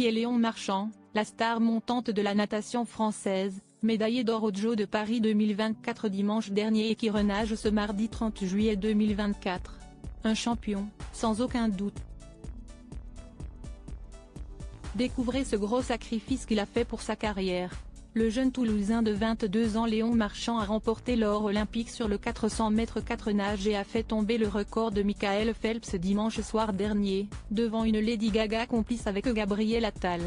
qui est Léon Marchand, la star montante de la natation française, médaillé d'or aux Jeux de Paris 2024 dimanche dernier et qui renage ce mardi 30 juillet 2024. Un champion, sans aucun doute. Découvrez ce gros sacrifice qu'il a fait pour sa carrière. Le jeune Toulousain de 22 ans Léon Marchand a remporté l'or olympique sur le 400 mètres 4 nages et a fait tomber le record de Michael Phelps dimanche soir dernier, devant une Lady Gaga complice avec Gabriel Attal.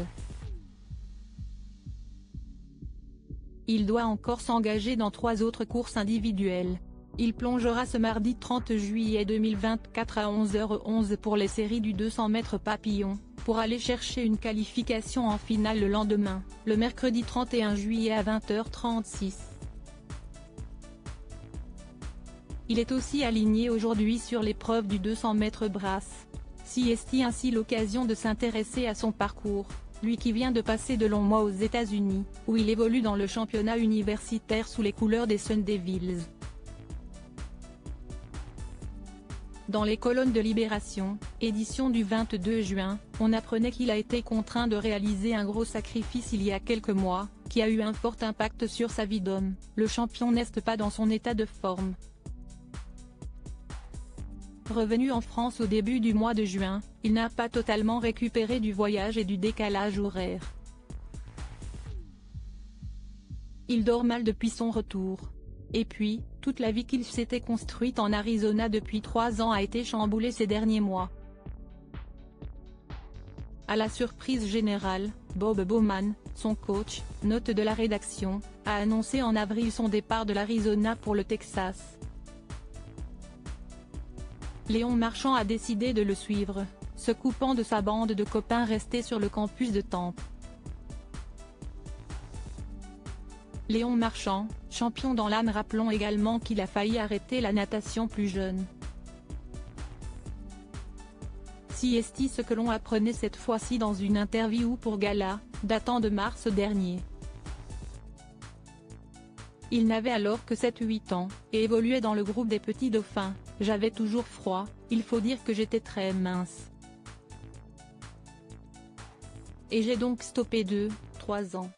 Il doit encore s'engager dans 3 autres courses individuelles. Il plongera ce mardi 30 juillet 2024 à 11h11 pour les séries du 200 mètres papillon, pour aller chercher une qualification en finale le lendemain, le mercredi 31 juillet à 20h36. Il est aussi aligné aujourd'hui sur l'épreuve du 200 mètres brasse. Siesti ainsi l'occasion de s'intéresser à son parcours, lui qui vient de passer de longs mois aux États-Unis, où il évolue dans le championnat universitaire sous les couleurs des Sun Devils. Dans les colonnes de Libération, édition du 22 juin, on apprenait qu'il a été contraint de réaliser un gros sacrifice il y a quelques mois, qui a eu un fort impact sur sa vie d'homme. Le champion n'est pas dans son état de forme. Revenu en France au début du mois de juin, il n'a pas totalement récupéré du voyage et du décalage horaire. Il dort mal depuis son retour. Et puis, toute la vie qu'il s'était construite en Arizona depuis 3 ans a été chamboulée ces derniers mois. À la surprise générale, Bob Bowman, son coach, note de la rédaction, a annoncé en avril son départ de l'Arizona pour le Texas. Léon Marchand a décidé de le suivre, se coupant de sa bande de copains restés sur le campus de Temple. Léon Marchand, champion dans l'âme. Rappelons également qu'il a failli arrêter la natation plus jeune. Siesti ce que l'on apprenait cette fois-ci dans une interview pour Gala, datant de mars dernier. Il n'avait alors que 7-8 ans, et évoluait dans le groupe des petits dauphins. J'avais toujours froid, il faut dire que j'étais très mince. Et j'ai donc stoppé 2-3 ans.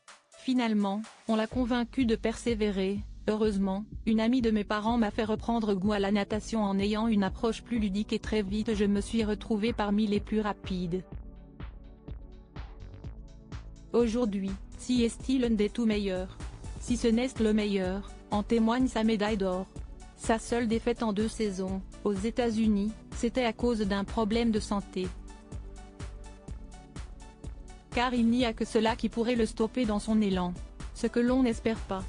Finalement, on l'a convaincu de persévérer. Heureusement, une amie de mes parents m'a fait reprendre goût à la natation en ayant une approche plus ludique et très vite je me suis retrouvé parmi les plus rapides. Aujourd'hui, Siesti l'un des tout meilleurs. Si ce n'est le meilleur, en témoigne sa médaille d'or. Sa seule défaite en 2 saisons, aux États-Unis, c'était à cause d'un problème de santé. Car il n'y a que cela qui pourrait le stopper dans son élan. Ce que l'on n'espère pas.